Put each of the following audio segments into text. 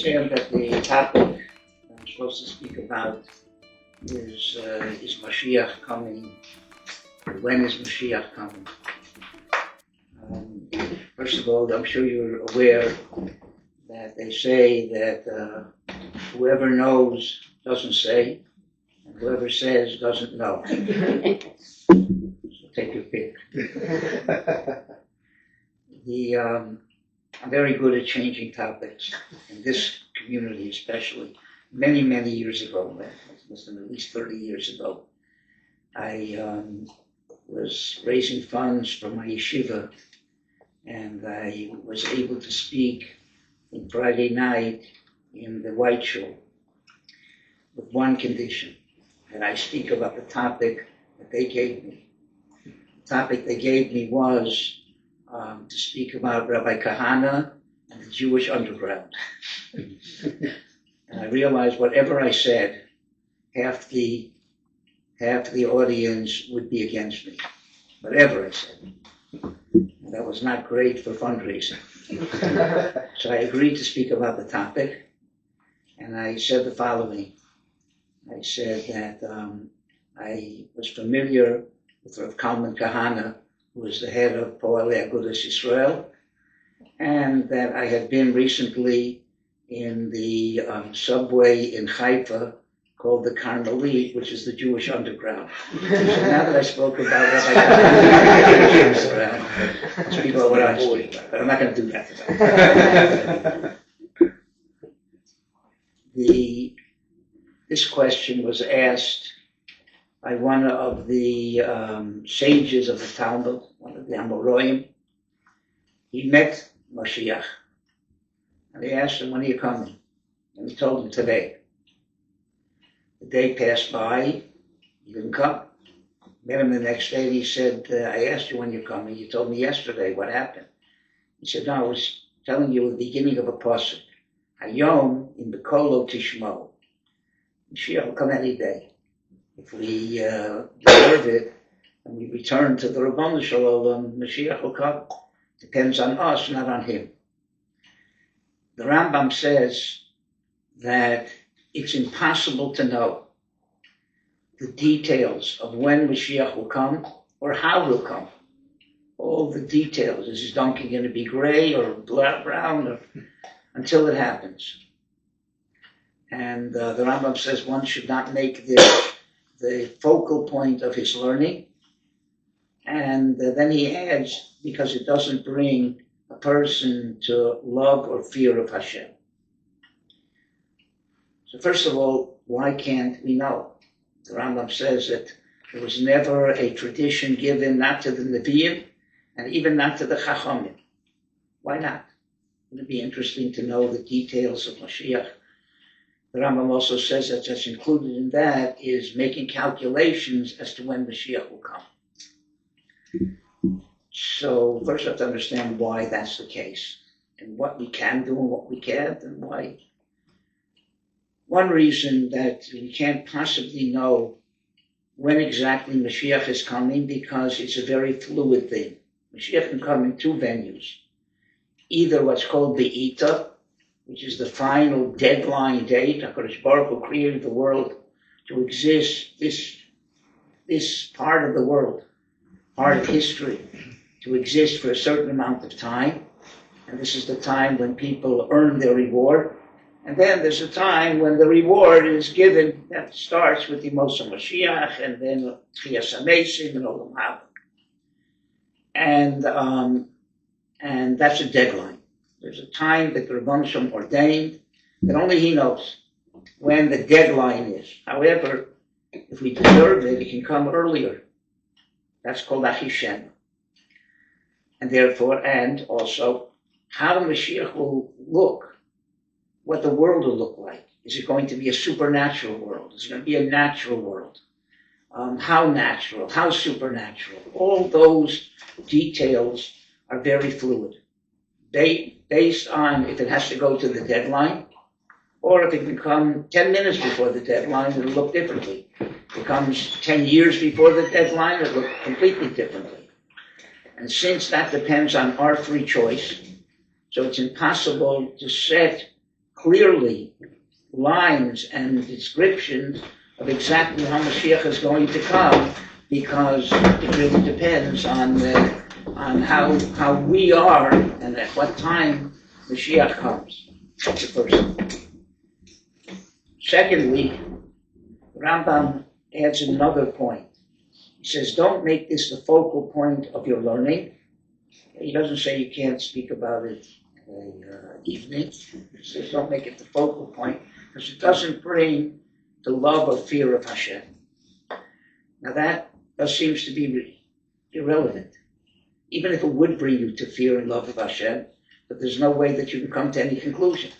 understand that the topic I'm supposed to speak about is Moshiach coming? When is Moshiach coming? First of all, I'm sure you're aware that they say that whoever knows doesn't say, and whoever says doesn't know. So take your pick. I'm very good at changing topics, in this community especially. Many, many years ago, must have been at least 30 years ago, I was raising funds for my yeshiva, and I was able to speak on Friday night in the White Shul with one condition, that I speak about the topic that they gave me. The topic they gave me was to speak about Rabbi Kahana and the Jewish underground. And I realized whatever I said, half the audience would be against me. Whatever I said. And that was not great for fundraising. So I agreed to speak about the topic, and I said the following. I said that I was familiar with Rav Kalman Kahana, who was the head of Poalei Agudas Yisrael, and that I had been recently in the subway in Haifa called the Carmelit, which is the Jewish underground. So now that I spoke about Rabbi Kahana, I'll speak about what I speak about, but I'm not going to do that today. This question was asked by one of the sages of the Talmud, one of the Amoraim. He met Moshiach, and he asked him, when are you coming? And he told him, today. The day passed by, he didn't come. Met him the next day, and he said, I asked you when you're coming. You told me yesterday. What happened? He said, no, I was telling you the beginning of a pasuk. Hayom in the Kolo Tishmo. Mashiach will come any day. If we deserve it and we return to the Rabbanu Shalom, Mashiach will come. Depends on us, not on him. The Rambam says that it's impossible to know the details of when Mashiach will come or how he'll come. All the details. Is his donkey going to be gray or brown or, until it happens. And the Rambam says one should not make this the focal point of his learning. And then he adds, because it doesn't bring a person to love or fear of Hashem. So first of all, why can't we know? The Rambam says that there was never a tradition given not to the Nevi'im and even not to the Chachamim. Why not? It would be interesting to know the details of Moshiach. The Rambam also says that just included in that is making calculations as to when Mashiach will come. So first we have to understand why that's the case, and what we can do and what we can't, and why. One reason that we can't possibly know when exactly Mashiach is coming, because it's a very fluid thing. Mashiach can come in two venues. Either what's called the Ita, which is the final deadline date. HaKadosh Baruch Hu created the world to exist, this part of the world, part of history, to exist for a certain amount of time. And this is the time when people earn their reward. And then there's a time when the reward is given. That starts with the Mosiach Moshiach, and then Tchias HaMesim and Olam Haba. And that's a deadline. There's a time that the Rabban Shem ordained that only he knows when the deadline is. However, if we deserve it, it can come earlier. That's called Achishem. And therefore, and also, how Mashiach will look, what the world will look like. Is it going to be a supernatural world? Is it going to be a natural world? How natural? How supernatural? All those details are very fluid. Based on if it has to go to the deadline, or if it can come 10 minutes before the deadline, it'll look differently. If it comes 10 years before the deadline, it'll look completely differently. And since that depends on our free choice, so it's impossible to set clearly lines and descriptions of exactly how Moshiach is going to come, because it really depends on how we are and at what time Moshiach comes. That's the first thing. Secondly, Rambam adds another point. He says, don't make this the focal point of your learning. He doesn't say you can't speak about it evening. He says don't make it the focal point, because it doesn't bring the love or fear of Hashem. Now that seems to be irrelevant. Even if it would bring you to fear and love of Hashem, but there's no way that you can come to any conclusion.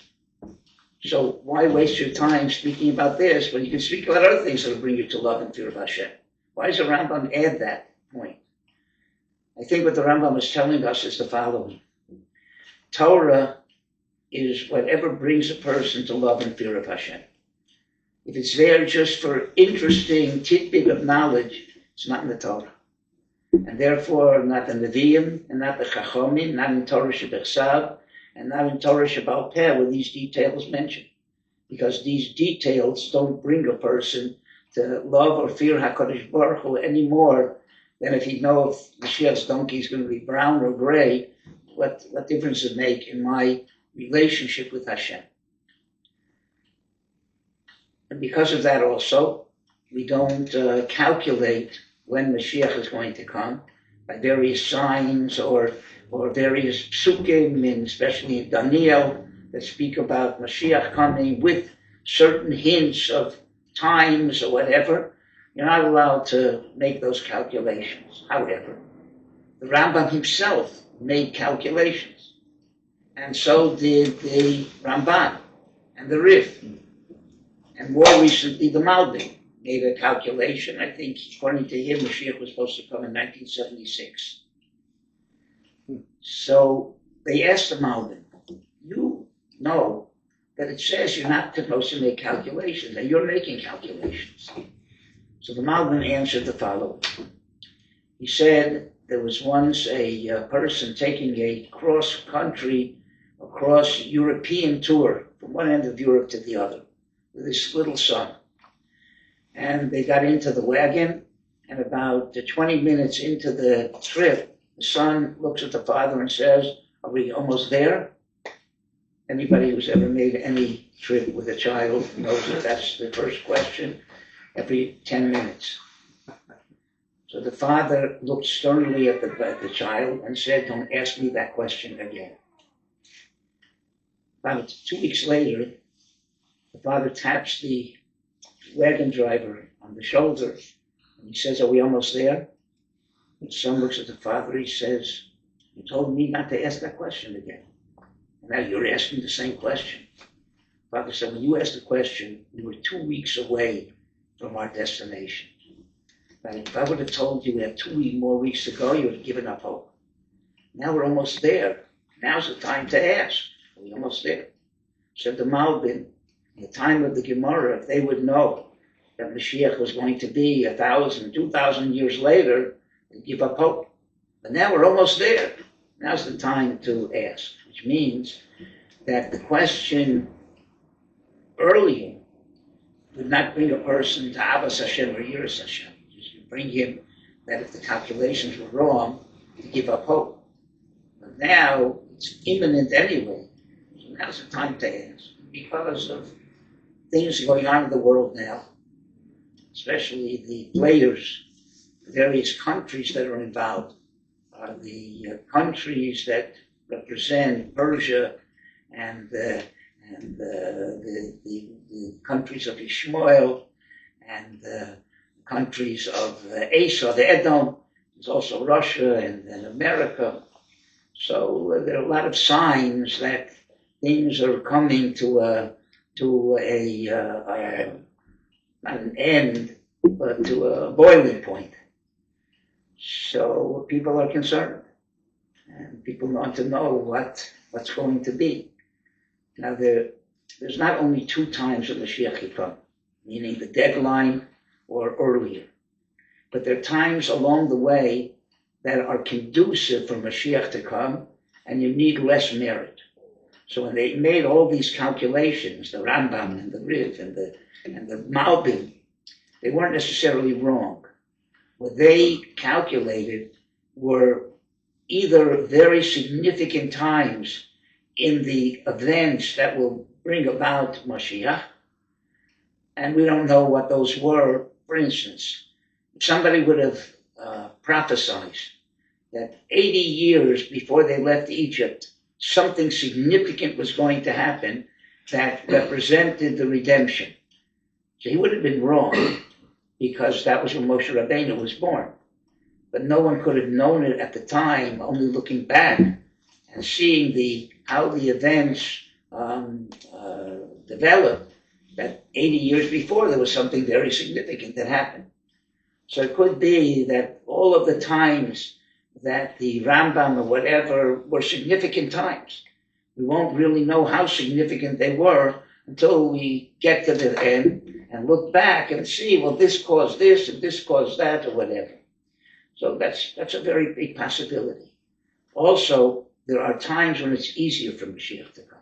So why waste your time speaking about this when you can speak about other things that will bring you to love and fear of Hashem? Why does the Rambam add that point? I think what the Rambam is telling us is the following. Torah is whatever brings a person to love and fear of Hashem. If it's there just for interesting tidbit of knowledge, it's not in the Torah. And therefore, not in the Nevi'im, and not the Chachomim, not in Torah Shebechsav, and not in Torah Shebal Peh were these details mentioned. Because these details don't bring a person to love or fear HaKadosh Baruch Hu any more than if he'd know if Mashiach's donkey is going to be brown or gray, what difference does it make in my relationship with Hashem? And because of that also, we don't calculate when Mashiach is going to come by various signs or various psukim, and especially in Daniel, that speak about Mashiach coming with certain hints of times or whatever. You're not allowed to make those calculations. However, the Rambam himself made calculations, and so did the Ramban and the Rif, and more recently the Malbim made a calculation. I think, according to him, Mashiach was supposed to come in 1976. So they asked the Malbim, you know that it says you're not supposed to make calculations, and you're making calculations. So the Malbim answered the following. He said there was once a person taking a cross-country, European tour from one end of Europe to the other with his little son. And they got into the wagon, and about 20 minutes into the trip, the son looks at the father and says, are we almost there? Anybody who's ever made any trip with a child knows that that's the first question every 10 minutes. So the father looked sternly at the child and said, don't ask me that question again. About 2 weeks later, the father taps the wagon driver on the shoulder, and he says, are we almost there? The son looks at the father, he says, you told me not to ask that question again. And now you're asking the same question. The father said, when you asked the question, we were 2 weeks away from our destination. But if I would have told you we have 2 more weeks to go, you would have given up hope. Now we're almost there. Now's the time to ask. Are we almost there? Said the Malbim, in the time of the Gemara, if they would know that Mashiach was going to be 1,000, 2,000 years later, they'd give up hope. But now we're almost there. Now's the time to ask, which means that the question earlier would not bring a person to Abbas Hashem or Yiras Hashem. It would bring him that if the calculations were wrong, to give up hope. But now it's imminent anyway. So now's the time to ask. Because of things going on in the world now, especially the players, the various countries that are involved, the countries that represent Persia and the countries of Ishmael and the countries of Esau, the Edom. There's also Russia and America. So there are a lot of signs that things are coming to not an end, but to a boiling point. So people are concerned, and people want to know what's going to be. Now there's not only 2 times when Mashiach will come, meaning the deadline or earlier, but there are times along the way that are conducive for Mashiach to come, and you need less merit. So when they made all these calculations, the Rambam and the Riv and the Malbim, they weren't necessarily wrong. What they calculated were either very significant times in the events that will bring about Moshiach, and we don't know what those were. For instance, if somebody would have prophesied that 80 years before they left Egypt, something significant was going to happen that represented the redemption. So he would have been wrong, because that was when Moshe Rabbeinu was born. But no one could have known it at the time, only looking back and seeing how the events developed, that 80 years before there was something very significant that happened. So it could be that all of the times that the Rambam or whatever were significant times. We won't really know how significant they were until we get to the end and look back and see, well, this caused this and this caused that or whatever. So that's a very big possibility. Also, there are times when it's easier for Mashiach to come,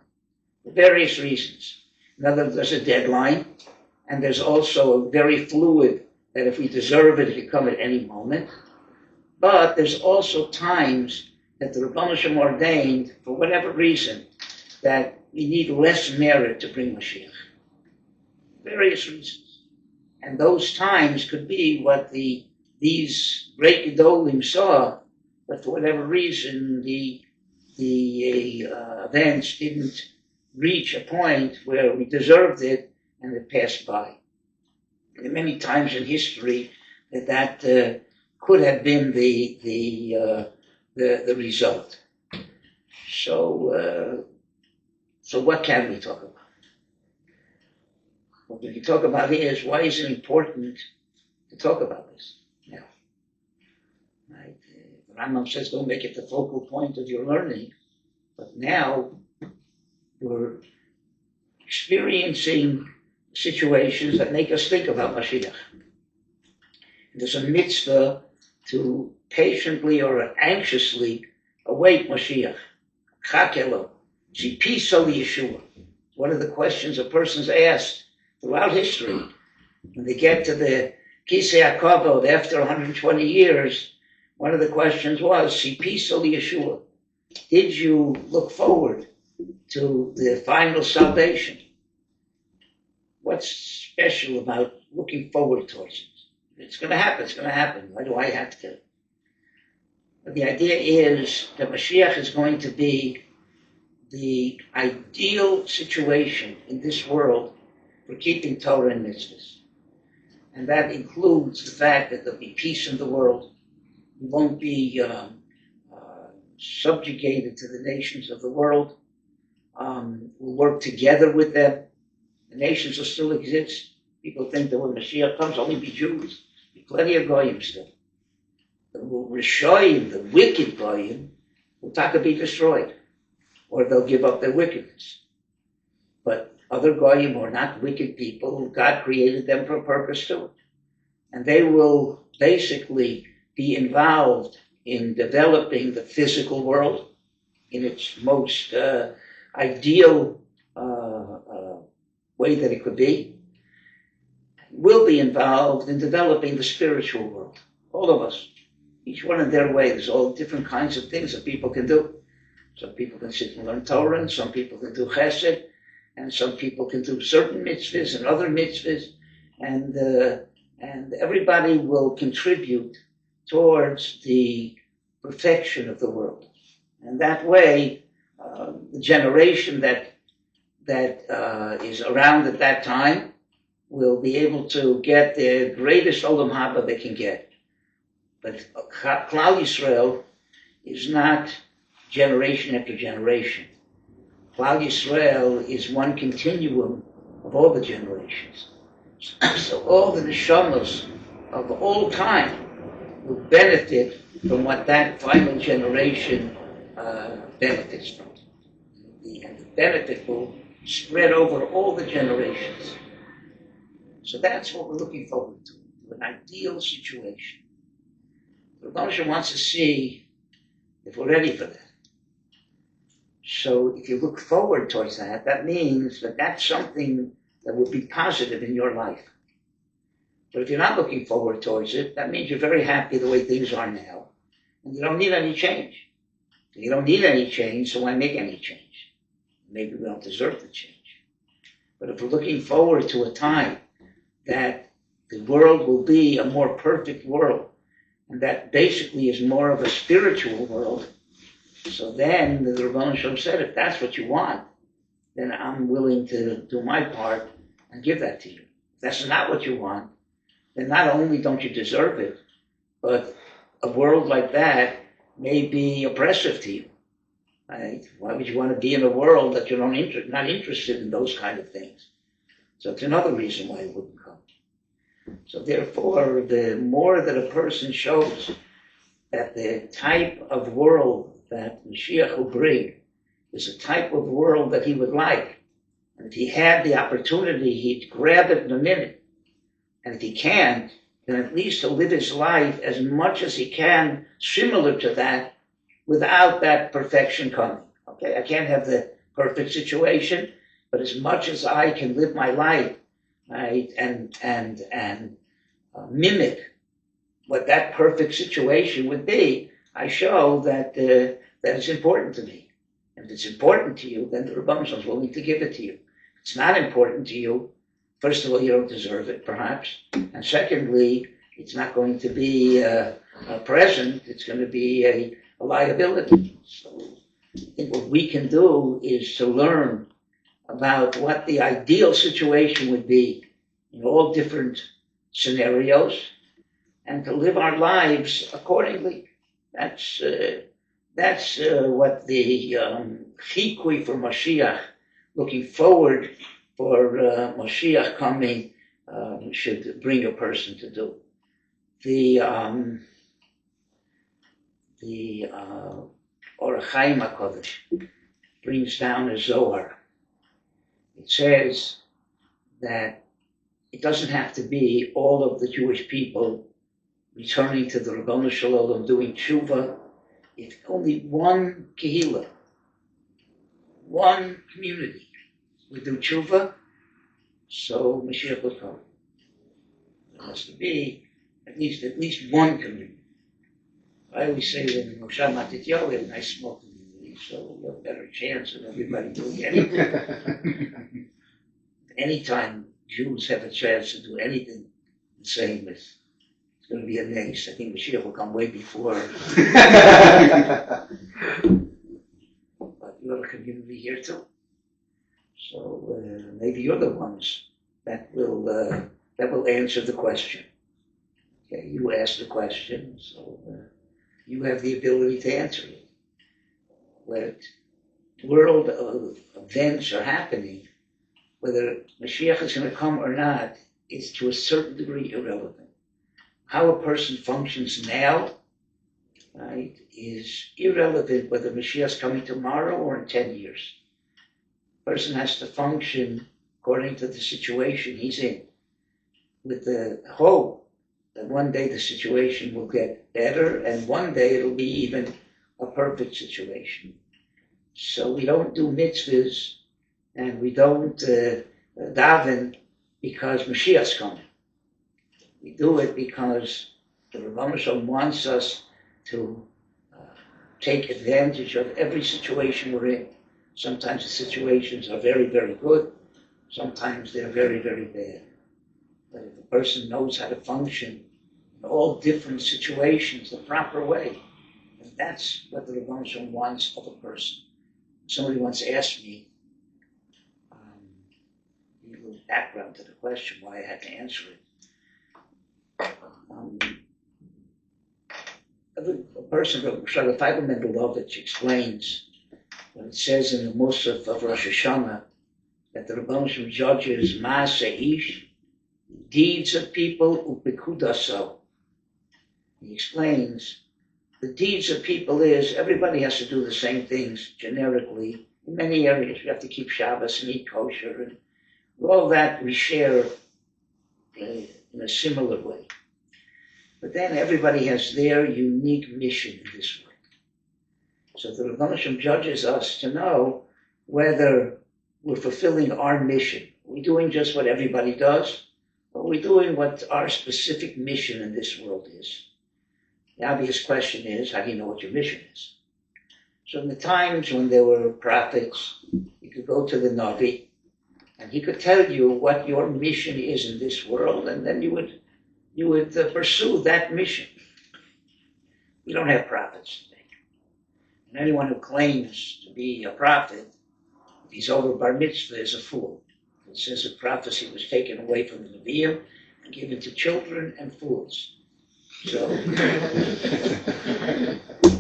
for various reasons. In other words, there's a deadline, and there's also a very fluid that if we deserve it, it can come at any moment. But there's also times that the Rebbeinu Shem ordained, for whatever reason, that we need less merit to bring Mashiach. Various reasons. And those times could be what these great Gedolim saw, but for whatever reason, the events didn't reach a point where we deserved it, and it passed by. There are many times in history that could have been the result. So what can we talk about? What we can talk about here is, why is it important to talk about this now? Right? The Rambam says don't make it the focal point of your learning, but now we're experiencing situations that make us think about Mashiach. There's a mitzvah to patiently or anxiously await Mashiach. Chakelo, Zipiso Yeshua. One of the questions a person's asked throughout history, when they get to the Kisei HaKavod after 120 years, one of the questions was, Zipiso Yeshua. Did you look forward to the final salvation? What's special about looking forward towards it? It's going to happen, it's going to happen. Why do I have to? But the idea is that Mashiach is going to be the ideal situation in this world for keeping Torah and mitzvahs. And that includes the fact that there'll be peace in the world. We won't be subjugated to the nations of the world. We'll work together with them. The nations will still exist. People think that when Mashiach comes, only be Jews. Be plenty of Goyim still. The Rishoyim, the wicked Goyim, will be destroyed, or they'll give up their wickedness. But other Goyim who are not wicked people, God created them for a purpose too. And they will basically be involved in developing the physical world in its most ideal way that it could be. Will be involved in developing the spiritual world. All of us. Each one in their way. There's all different kinds of things that people can do. Some people can sit and learn Torah, and some people can do chesed, and some people can do certain mitzvahs and other mitzvahs, and everybody will contribute towards the perfection of the world. And that way, the generation that is around at that time will be able to get the greatest Olam Haba they can get. But Klal Yisrael is not generation after generation. Klal Yisrael is one continuum of all the generations. So all the neshamas of all time will benefit from what that final generation benefits from. And the benefit will spread over all the generations. So that's what we're looking forward to an ideal situation. The Rebbe wants to see if we're ready for that. So if you look forward towards that, that means that that's something that would be positive in your life. But if you're not looking forward towards it, that means you're very happy the way things are now, and you don't need any change. You don't need any change, so why make any change? Maybe we don't deserve the change. But if we're looking forward to a time that the world will be a more perfect world, and that basically is more of a spiritual world, so then the Rebbeinu Shalom said, if that's what you want, then I'm willing to do my part and give that to you. If that's not what you want, then not only don't you deserve it, but a world like that may be oppressive to you. Right? Why would you want to be in a world that you're not interested in those kind of things? So it's another reason why it wouldn't come. So therefore, the more that a person shows that the type of world that Moshiach will bring is a type of world that he would like, and if he had the opportunity, he'd grab it in a minute. And if he can't, then at least he'll live his life as much as he can similar to that without that perfection coming. Okay, I can't have the perfect situation, but as much as I can live my life, right, and mimic what that perfect situation would be, I show that that it's important to me. And if it's important to you, then the Rebbeinu Shalom is willing to give it to you. If it's not important to you, first of all, you don't deserve it, perhaps. And secondly, it's not going to be a present, it's going to be a liability. So I think what we can do is to learn about what the ideal situation would be in all different scenarios and to live our lives accordingly. That's what the chikui for Moshiach, looking forward for Moshiach coming, should bring a person to do. The Orach Chaim HaKodesh brings down a Zohar. It says that it doesn't have to be all of the Jewish people returning to the Rebbeinu Shalom doing tshuva. If only one kehillah, one community would do tshuva, so Mashiach will come. There has to be at least one community. I always say that in Moshav Matityahu we have a nice small community, so we have a better chance of everybody doing anything. Anytime Jews have a chance to do anything the same, it's going to be a nace. I think Mashiach will come way before. But you have a community here too. So maybe you're the ones that will answer the question. Okay, you asked the question, so you have the ability to answer it. What world of events are happening, whether Mashiach is going to come or not, is to a certain degree irrelevant. How a person functions now, right, is irrelevant whether Mashiach is coming tomorrow or in 10 years. A person has to function according to the situation he's in, with the hope that one day the situation will get better and one day it'll be even a perfect situation. So we don't do mitzvahs and we don't daven because Mashiach's coming. We do it because the Rebbeinu Shalom wants us to take advantage of every situation we're in. Sometimes the situations are very, very good. Sometimes they're very, very bad. But if a person knows how to function in all different situations the proper way, then that's what the Rebbeinu Shalom wants of a person. Somebody once asked me, a little background to the question, why I had to answer it. A person, Rabbi Mendelovich, explains when it says in the Mosiach of Rosh Hashanah that the Rebbeinu Shalom judges Maaseh Ish, deeds of people, upikudaso. He explains the deeds of people is everybody has to do the same things generically. In many areas, we have to keep Shabbos and eat kosher, and all that we share in a similar way. But then everybody has their unique mission in this world. So the Rebbe Shem judges us to know whether we're fulfilling our mission. Are we doing just what everybody does? Or are we doing what our specific mission in this world is? The obvious question is, how do you know what your mission is? So in the times when there were prophets, you could go to the Navi, and he could tell you what your mission is in this world, and then you would pursue that mission. We don't have prophets today. And anyone who claims to be a prophet, if he's over bar mitzvah, is a fool. It says that prophecy was taken away from the Nevi'im and given to children and fools. So,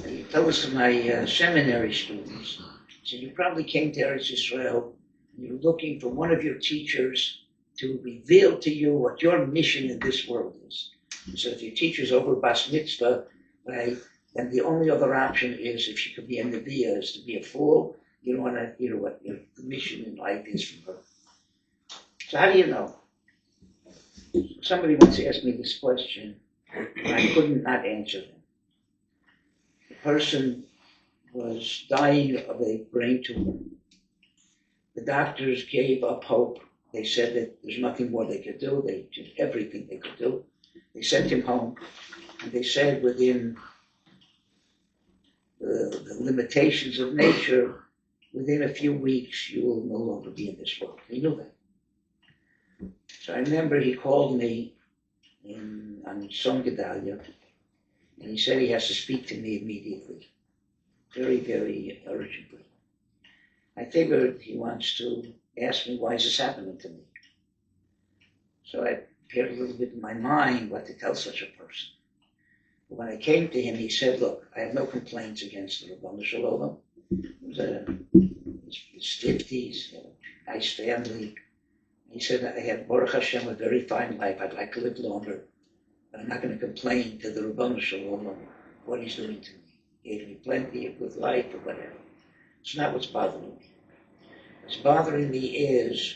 he told us to my seminary students, he said, you probably came to Eretz Yisrael and you're looking for one of your teachers to reveal to you what your mission in this world is. So if your teacher's over bas mitzvah, right, then the only other option is, if she could be a Nevi'ah, is to be a fool. You don't want to hear what your mission in life is from her. So how do you know? Somebody once asked me this question, and I couldn't not answer them. The person was dying of a brain tumor. The doctors gave up hope. They said that there's nothing more they could do. They did everything they could do. They sent him home, and they said within the limitations of nature, within a few weeks, you will no longer be in this world. He knew that. So I remember he called me on Som Gedalia, and he said he has to speak to me immediately, very, very urgently. I figured he wants to ask me, why is this happening to me? So I prepared a little bit in my mind what to tell such a person. But when I came to him, he said, look, I have no complaints against the Rabbi Shalom. He was in his 50s, nice family. He said, I have, Baruch Hashem, a very fine life. I'd like to live longer, but I'm not going to complain to the Rabbi Shalom what he's doing to me. He gave me plenty of good life or whatever. It's not what's bothering me. What's bothering me is,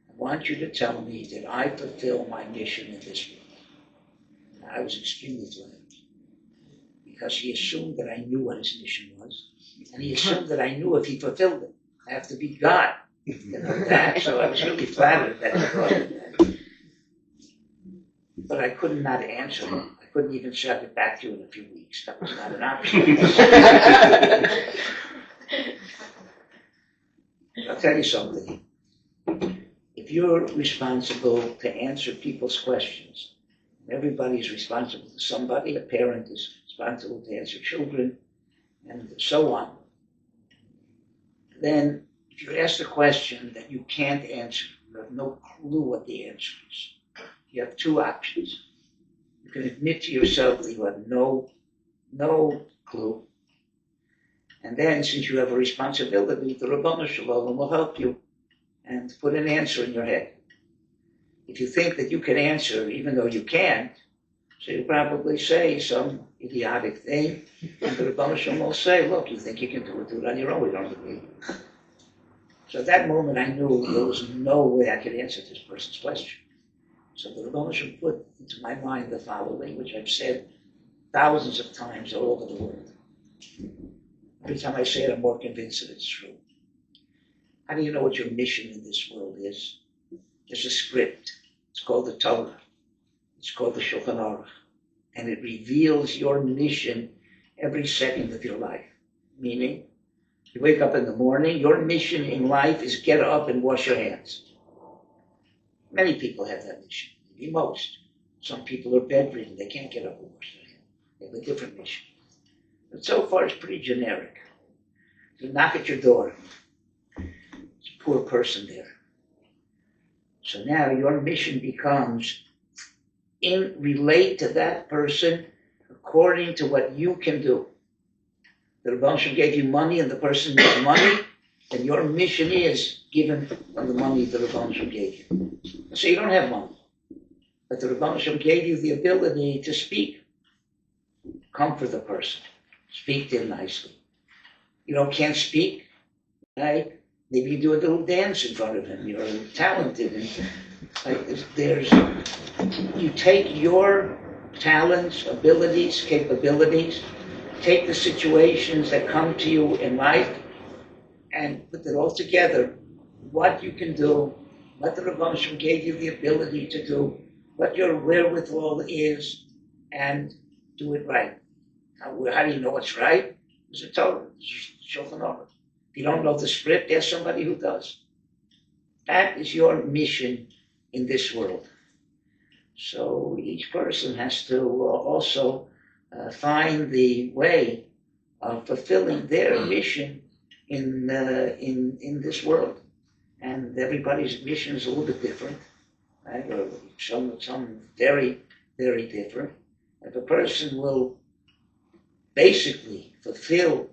I want you to tell me that I fulfill my mission in this world. I was extremely flattered, because he assumed that I knew what his mission was, and he assumed that I knew if he fulfilled it. I have to be God. You know that, so I was really flattered that he brought it that. But I could not answer him. I couldn't even say I'll get back to you in a few weeks. That was not an option. I'll tell you something. If you're responsible to answer people's questions, and everybody's responsible to somebody, a parent is responsible to answer children, and so on, then if you're asked a question that you can't answer, you have no clue what the answer is, you have two options. You can admit to yourself that you have no clue. And then, since you have a responsibility, the Rabbanu Shalom will help you and put an answer in your head. If you think that you can answer even though you can't, so you'll probably say some idiotic thing, and the Rabbanu Shalom will say, look, you think you can do it on your own, we don't agree. So at that moment, I knew there was no way I could answer this person's question. So the Rebbe should put into my mind the following, which I've said thousands of times all over the world. Every time I say it, I'm more convinced that it's true. How do you know what your mission in this world is? There's a script. It's called the Torah. It's called the Shulchan Aruch. And it reveals your mission every second of your life. Meaning, you wake up in the morning, your mission in life is get up and wash your hands. Many people have that mission, maybe most. Some people are bedridden, they can't get up and wash their hands. They have a different mission. But so far it's pretty generic. You knock at your door, there's a poor person there. So now your mission becomes relate to that person according to what you can do. The Rebbe Shem gave you money and the person needs money, then your mission is given on the money the Rebbe Shem gave you. So you don't have money, but the Rebbe Shem gave you the ability to speak. Comfort the person. Speak to him nicely. You can't speak, right? Maybe you do a little dance in front of him. You're talented. And you take your talents, abilities, capabilities, take the situations that come to you in life and put it all together, what you can do, what the Rabbi gave you the ability to do, what your wherewithal is, and do it right. How do you know what's right? There's a Torah, Shulchan Aruch. If you don't know the script, there's somebody who does. That is your mission in this world. So each person has to also find the way of fulfilling their mission in this world. And everybody's mission is a little bit different, right? Or some very, very different. If a person will basically fulfill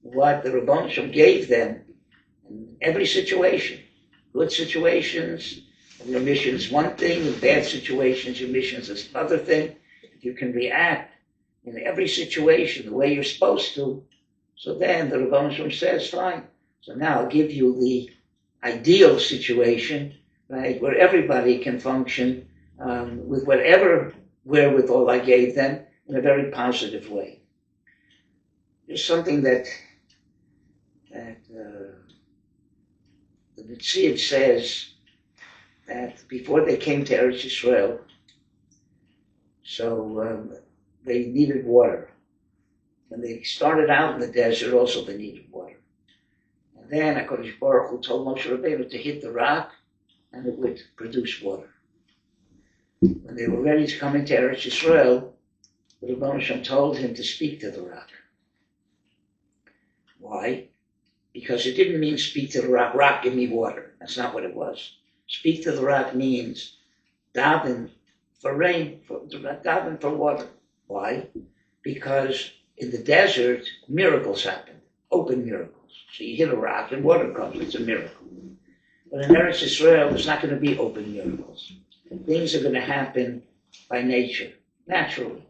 what the Rabbi Shem gave them in every situation, good situations, your mission is one thing, in bad situations, your mission is another thing. If you can react in every situation the way you're supposed to, so then the Rabbi Shem says, fine. So now I'll give you the ideal situation, right, where everybody can function with whatever wherewithal I gave them in a very positive way. There's something that the Mosiach says that before they came to Eretz Yisrael, so they needed water. When they started out in the desert, also they needed water. And then HaKadosh Baruch Hu told Moshe Rabbeinu to hit the rock, and it would produce water. When they were ready to come into Eretz Yisrael, the Rebbe Shem told him to speak to the rock. Why? Because it didn't mean speak to the rock, rock, give me water. That's not what it was. Speak to the rock means daven for rain, daven for water. Why? Because in the desert, miracles happen, open miracles. So you hit a rock and water comes, it's a miracle. But in Eretz Yisrael, there's not going to be open miracles. Things are going to happen by nature, naturally.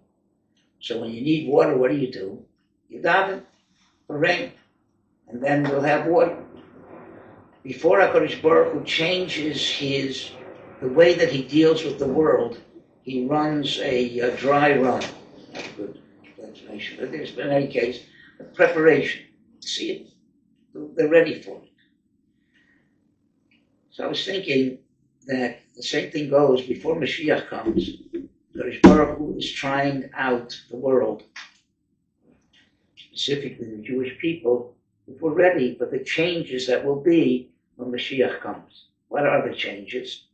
So when you need water, what do? You daven for rain, and then you'll have water. Before HaKadosh Baruch Hu changes the way that he deals with the world, he runs a dry run. Not a good explanation, but there's been, in any case, a preparation. See it? They're ready for it. So I was thinking that the same thing goes before Moshiach comes. HaKadosh Baruch Hu is trying out the world, specifically the Jewish people, if we're ready for the changes that will be when Moshiach comes. What are the changes?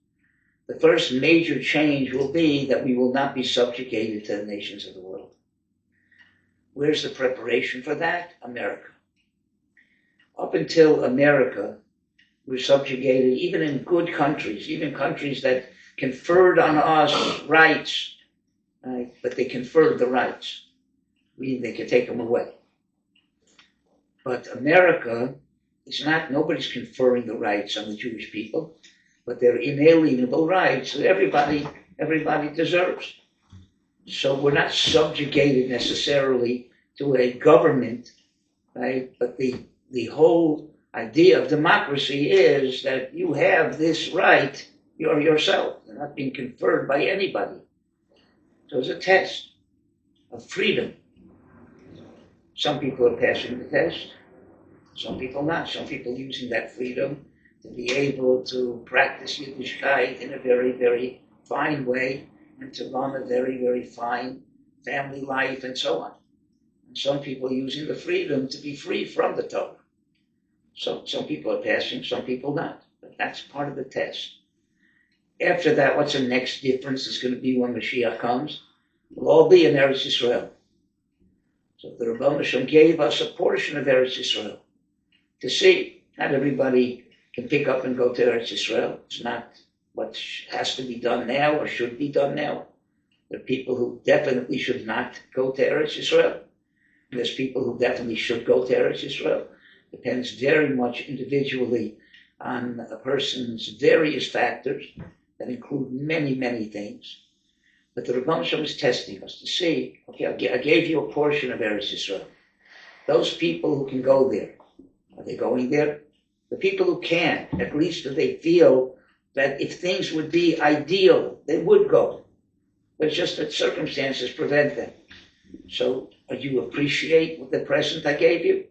The first major change will be that we will not be subjugated to the nations of the world. Where's the preparation for that? America. Up until America, we're subjugated, even in good countries, even countries that conferred on us rights, right? But they conferred the rights. They could take them away. But America is not, nobody's conferring the rights on the Jewish people, but they're inalienable rights that everybody deserves. So we're not subjugated necessarily to a government, right? But the whole idea of democracy is that you have this right, you're yourself. You're not being conferred by anybody. So it's a test of freedom. Some people are passing the test, some people not. Some people using that freedom to be able to practice Yiddishkeit in a very, very fine way and to run a very, very fine family life and so on. And some people are using the freedom to be free from the Torah. So some people are passing, some people not. But that's part of the test. After that, what's the next difference is going to be when Mashiach comes? We'll all be in Eretz Yisrael. So the Rebbe Shem gave us a portion of Eretz Yisrael to see. Not everybody can pick up and go to Eretz Yisrael. It's not what has to be done now or should be done now. There are people who definitely should not go to Eretz Yisrael. There's people who definitely should go to Eretz Yisrael. Depends very much individually on a person's various factors that include many, many things. But the Rebbe Shem is testing us to see, okay, I gave you a portion of Eretz Yisrael. Those people who can go there, are they going there? The people who can, at least do they feel that if things would be ideal, they would go. But it's just that circumstances prevent them. So Are you appreciate what the present I gave you?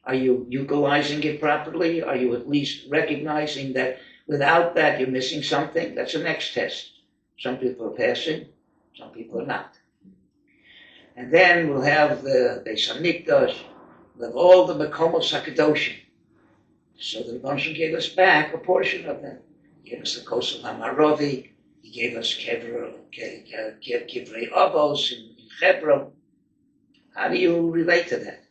Are you utilizing it properly? Are you at least recognizing that without that you're missing something? That's the next test. Some people are passing, some people are not. And then we'll have the Beis HaMikdash, we'll have all the Mekomos HaKadoshim. So the Rebbe gave us back a portion of them. He gave us the Kosel HaMaravi, he gave us Kivrei Avos in Hebron. How do you relate to that?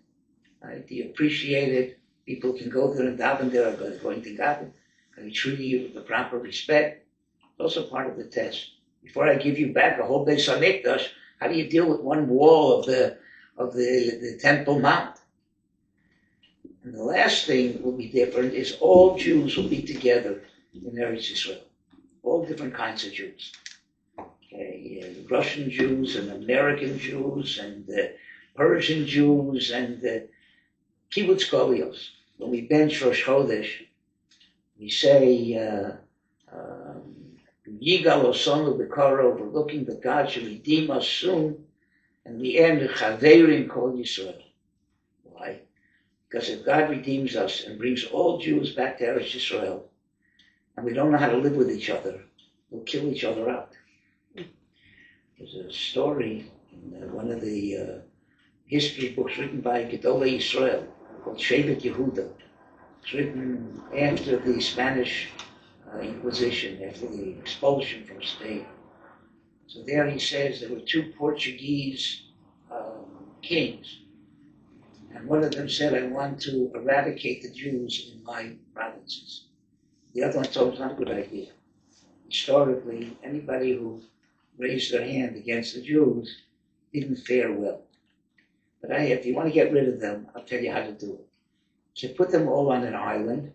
Right? Do you appreciate it? People can go there and daven there, are going to daven. Can we treat you with the proper respect? It's also part of the test. Before I give you back a whole Beis HaMikdash, how do you deal with one wall of the Temple Mount? And the last thing will be different is all Jews will be together in Eretz Yisrael. All different kinds of Jews. Okay, Russian Jews and American Jews and Persian Jews and Kibbutz Golios. When we bench Rosh Chodesh, we say, Yigal Osonu B'Karo, we're looking that God should redeem us soon, and we end with Chaverim Kol Yisrael. Why? Because if God redeems us and brings all Jews back to Eretz Yisrael, and we don't know how to live with each other, we'll kill each other out. There's a story in one of the history books written by Gedolei Yisrael called Shevet Yehuda. It's written after the Spanish Inquisition, after the expulsion from Spain. So there he says there were two Portuguese kings. And one of them said, I want to eradicate the Jews in my provinces. The other one told him it's not a good idea. Historically, anybody who raised their hand against the Jews didn't fare well. But if you want to get rid of them, I'll tell you how to do it. So put them all on an island,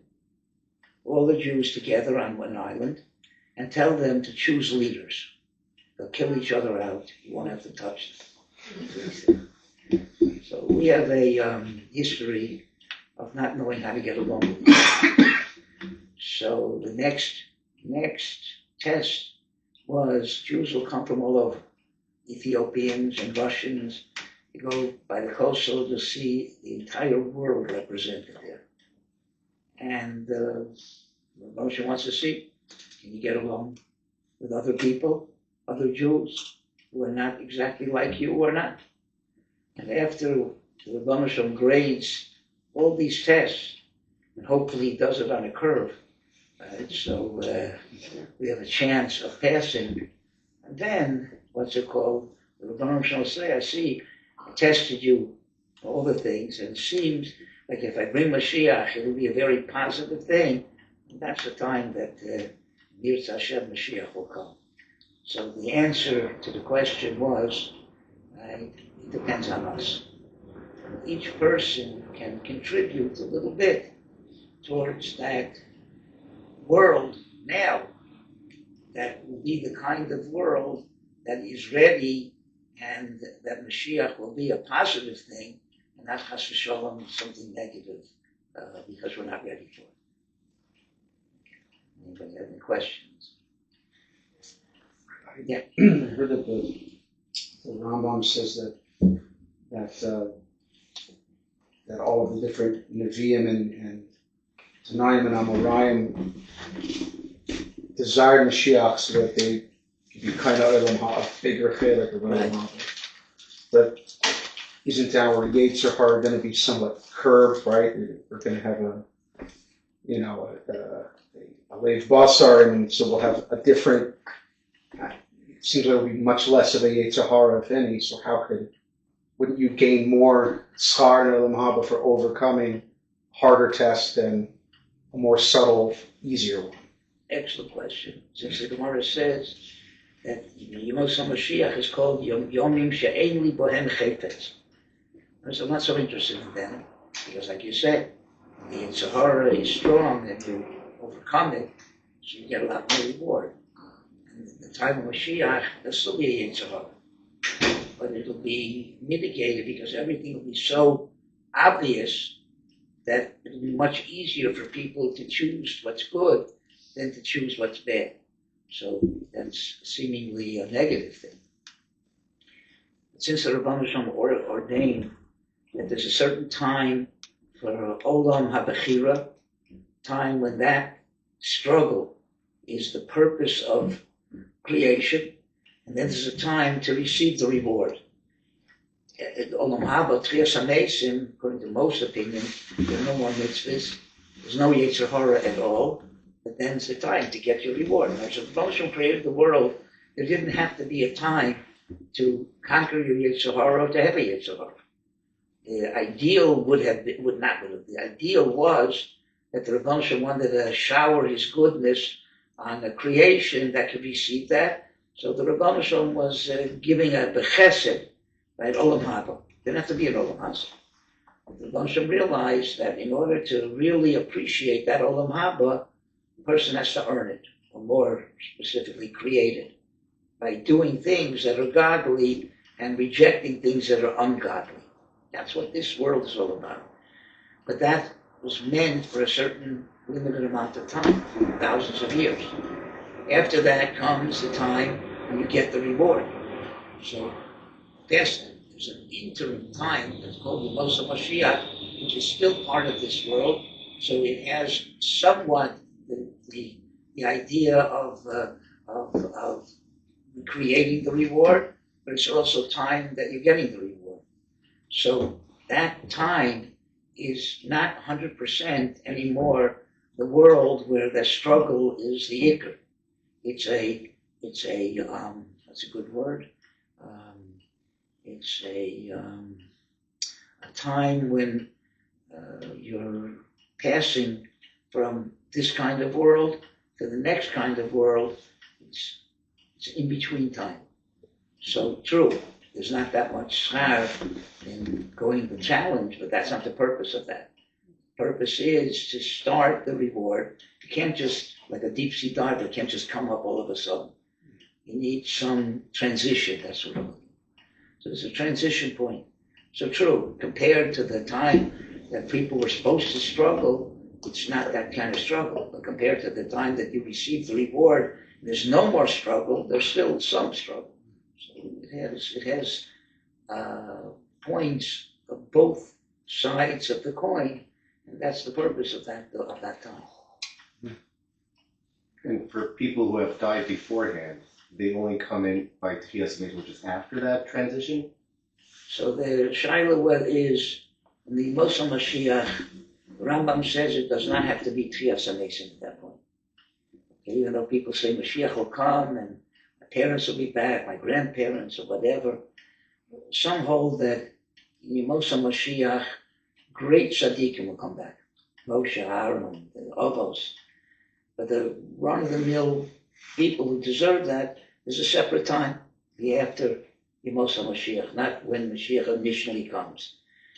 all the Jews together on one island, and tell them to choose leaders. They'll kill each other out. You won't have to touch them. So we have a history of not knowing how to get along with each other. So the next test was Jews will come from all over. Ethiopians and Russians. You go by the coastal to see the entire world represented there. And Moshe wants to see, can you get along with other people, other Jews who are not exactly like you or not? And after the Rebbe grades all these tests, and hopefully he does it on a curve, so we have a chance of passing. And then, what's it called? The Rebbe will say, I see, I tested you all the things, and it seems like if I bring Mashiach, it will be a very positive thing. And that's the time that Mirz Hashem Mashiach will come. So the answer to the question was, it depends on us. Each person can contribute a little bit towards that world now that will be the kind of world that is ready, and that Mashiach will be a positive thing, and not chas v'sholom something negative, because we're not ready for it. Anybody have any questions? Yeah. I heard that the Rambam says that all of the different Nevi'im and Tanaim and Amoraim desired Mashiach so that they could be kind of a bigger chilek of Olam. But isn't our Yetzer Hara going to be somewhat curved, right? We're going to have a Lev Basar, and so we'll have a different. It seems like it'll be much less of a Yetzer Hara, if any. So wouldn't you gain more schar in Olam Haba for overcoming harder tests than a more subtle, easier one? Excellent question. Since the Gemara says that Yemos HaMashiach is called Yomim She'ein Li Bohem Chayfetz. So I'm not so interested in them, because like you said, the Yetzer Hara is strong and you overcome it, so you get a lot more reward. And in the time of Mashiach, there'll still be a Yetzer Hara, but it'll be mitigated because everything will be so obvious that it'll be much easier for people to choose what's good than to choose what's bad. So that's seemingly a negative thing. since the Rabbi Shalom ordained that there's a certain time for Olam HaBechira, time when that struggle is the purpose of creation, and then there's a time to receive the reward. Olam Haba, Tchias HaMeisim, according to most opinions, there's no more mitzvahs, there's no Yetzer Hara at all, but then it's the time to get your reward. And as Moshe created the world, there didn't have to be a time to conquer your Yetzer Hara or to have a Yetzer Hara. The ideal the ideal was that the Rebbe Shem wanted to shower his goodness on a creation that could receive that. So the Rebbe Shem was giving a bechesed, right, Olam Haba. Didn't have to be an Olam Haba. The Rebbe Shem realized that in order to really appreciate that Olam Haba, the person has to earn it, or more specifically create it, by doing things that are godly and rejecting things that are ungodly. That's what this world is all about. But that was meant for a certain limited amount of time, thousands of years. After that comes the time when you get the reward. So there's an interim time that's called the Mosiach, which is still part of this world. So it has somewhat the idea of creating the reward, but it's also time that you're getting the reward. So that time is not 100% anymore the world where the struggle is the ikr. It's a that's a good word. It's a time when you're passing from this kind of world to the next kind of world. It's in between time. So true. There's not that much schar in going the challenge, but that's not the purpose of that. The purpose is to start the reward. You can't just, like a deep sea diver, can't just come up all of a sudden. You need some transition, that's what I'm looking for. So there's a transition point. So true, compared to the time that people were supposed to struggle, it's not that kind of struggle. But compared to the time that you receive the reward, there's no more struggle, there's still some struggle. It has points of both sides of the coin, and that's the purpose of that time. And for people who have died beforehand, they only come in by Tchias HaMeisim, which is after that transition? So the Shaila is, in the Moshe Mashiach, Rambam says it does not have to be Tchias HaMeisim at that point. Okay, even though people say Mashiach will come and parents will be back, my grandparents or whatever. Some hold that in Moshe Mashiach, great tzaddikim will come back. Moshe, Aaron, the Avos. But the run-of-the-mill people who deserve that, there's a separate time, the after Moshe Mashiach, not when Mashiach initially comes.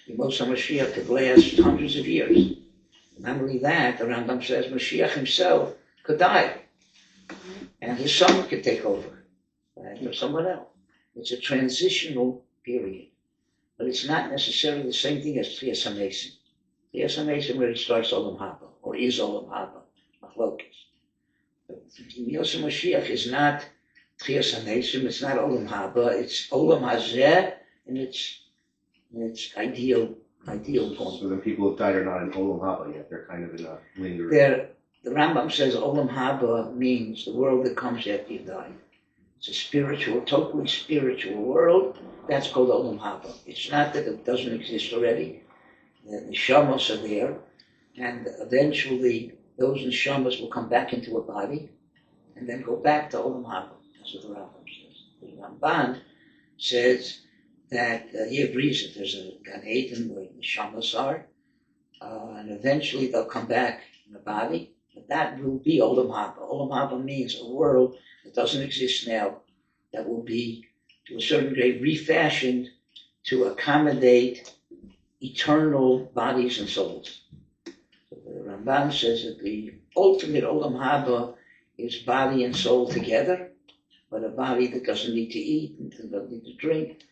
Moshe Mashiach could last hundreds of years. Not only that, the Rambam says Mashiach himself could die, and his son could take over. Or someone else. It's a transitional period, but it's not necessarily the same thing as Tchias HaMeisim. Tchias HaMeisim really starts Olam Haba, or is Olam Haba, Machlokes. But Moshe Mashiach is not Tchias HaMeisim, it's not Olam Haba, it's Olam Hazeh, and it's ideal point. So the people who died are not in Olam Haba yet, they're kind of in a lingering. The Rambam says Olam Haba means the world that comes after you die. It's a spiritual, totally spiritual world. That's called Olam Haba. It's not that it doesn't exist already. The neshamos are there, and eventually those neshamos will come back into a body, and then go back to Olam Haba. That's what the Rambam says. The Ramban says that he agrees that there's a Gan Eden where the neshamos are, and eventually they'll come back in the body. But that will be Olam Haba. Olam Haba means a world that doesn't exist now, that will be, to a certain degree, refashioned to accommodate eternal bodies and souls. So the Ramban says that the ultimate Olam Haba is body and soul together, but a body that doesn't need to eat, and doesn't need to drink,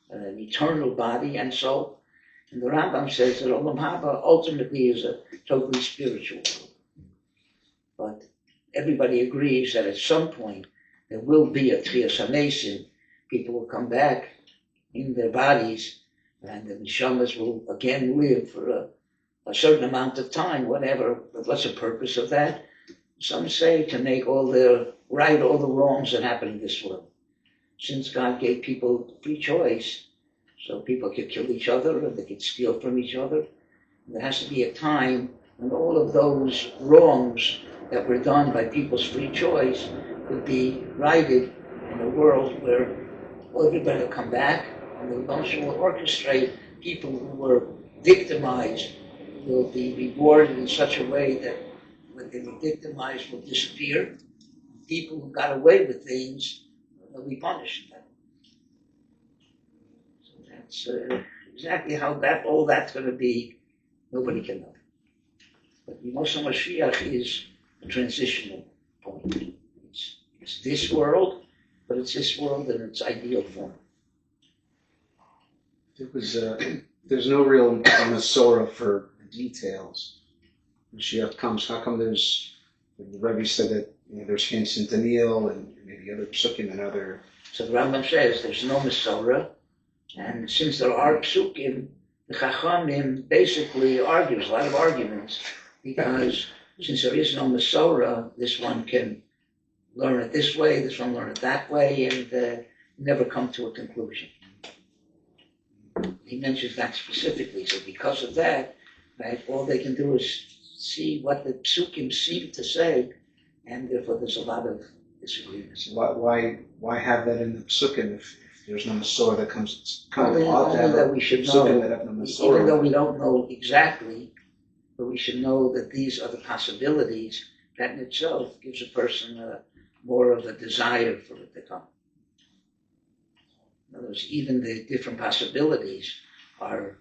an eternal body and soul. And the Rambam says that Olam Haba ultimately is a totally spiritual world. But everybody agrees that at some point there will be a Tchias HaMeisim. People will come back in their bodies, and the neshamas will again live for a certain amount of time, whatever. But what's the purpose of that? Some say to make right all the wrongs that happen in this world. Since God gave people free choice, so people could kill each other, or they could steal from each other, there has to be a time when all of those wrongs that were done by people's free choice could be righted in a world where everybody will come back, and the Moshiach will orchestrate people who were victimized will be rewarded in such a way that when they were victimized will disappear. People who got away with things will be punished. So that's exactly how all that's going to be. Nobody can know. But Moshe Mashiach is a transitional point. It's this world, but it's this world in its ideal form. There's no real Masorah for details. Mashiach comes. How come the Rabbi said that there's hints in Daniel and maybe other psukim and other. So the Rambam says there's no Masorah, and since there are psukim, the Chachamim basically argues, a lot of arguments, because since there is no Masorah, this one can learn it this way, this one learn it that way, and never come to a conclusion. He mentions that specifically, so because of that, right, all they can do is see what the psukim seem to say, and therefore there's a lot of disagreements. Why have that in the psukim if there's no Masorah that comes? Only that we should know, that have no even though we don't know exactly, but we should know that these are the possibilities. That in itself gives a person more of a desire for it to come. In other words, even the different possibilities are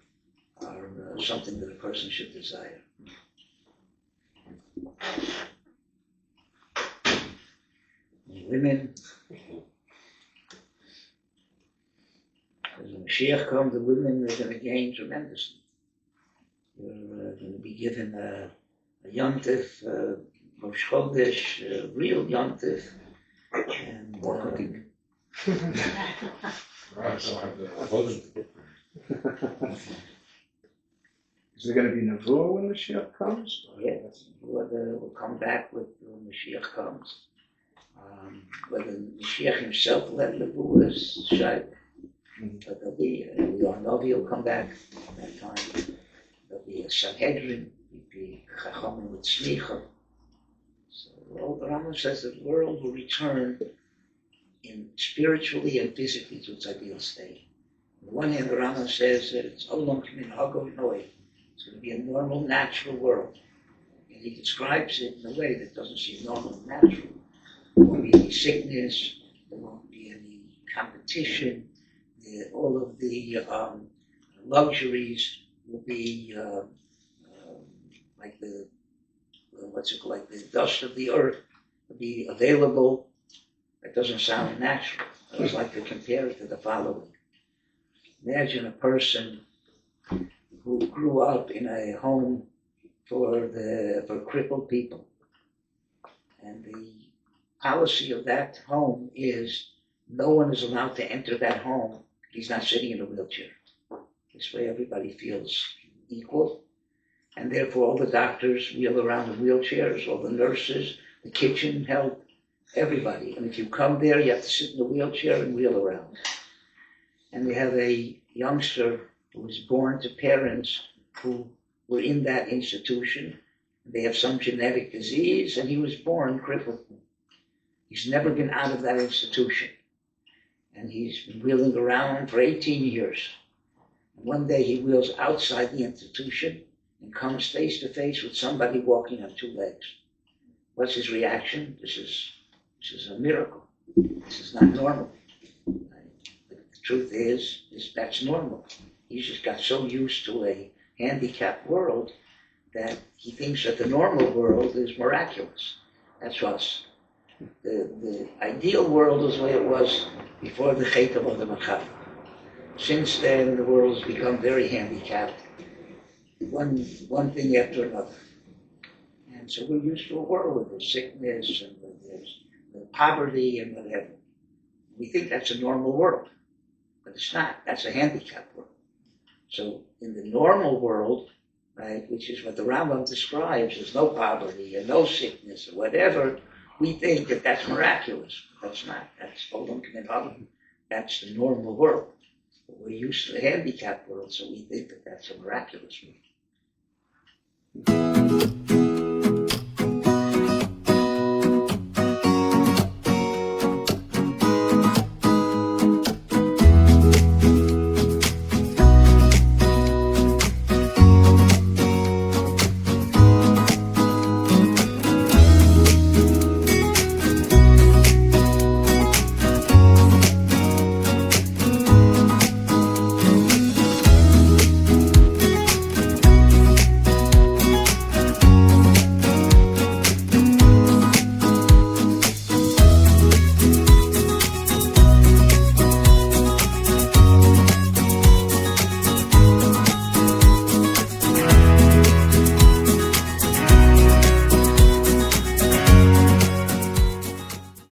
something that a person should desire. Women, as the Moshiach comes, the women are going to gain tremendously. They're going to be given a yontif, Rosh Chodesh, real yontif, and more cooking. Is there going to be Nevuah when Mashiach comes? Yes, will come back when Mashiach comes. Whether Mashiach himself will have Nevuah is shy. But there'll be Novi will come back at that time. There'll be a Sanhedrin, there'll be Chachamim with Smicha. So all the Rambam says that the world will return spiritually and physically to its ideal state. On the one hand, the Rambam says that it's Olam K'min Hagov Noi. It's going to be a normal, natural world. And he describes it in a way that doesn't seem normal and natural. There won't be any sickness, there won't be any competition, all of the luxuries will be like the dust of the earth will be available. That doesn't sound natural. I always like to compare it to the following. Imagine a person who grew up in a home for crippled people. And the policy of that home is no one is allowed to enter that home if he's not sitting in a wheelchair. This way everybody feels equal. And therefore all the doctors wheel around in wheelchairs, all the nurses, the kitchen help, everybody. And if you come there, you have to sit in a wheelchair and wheel around. And we have a youngster who was born to parents who were in that institution. They have some genetic disease, and he was born crippled. He's never been out of that institution. And he's been wheeling around for 18 years. And one day he wheels outside the institution and comes face to face with somebody walking on two legs. What's his reaction? This is a miracle. This is not normal. But the truth is that's normal. He's just got so used to a handicapped world that he thinks that the normal world is miraculous. That's us. The ideal world is the way it was before the Chet of the Machav. Since then, the world has become very handicapped. One thing after another. And so we're used to a world where there's sickness and where there's poverty and whatever. We think that's a normal world. but it's not. That's a handicapped world. So in the normal world, right, which is what the Rambam describes, there's no poverty and no sickness or whatever, we think that that's miraculous. That's not. That's Olam K'nei Olam. That's the normal world. But we're used to the handicapped world, so we think that that's a miraculous world.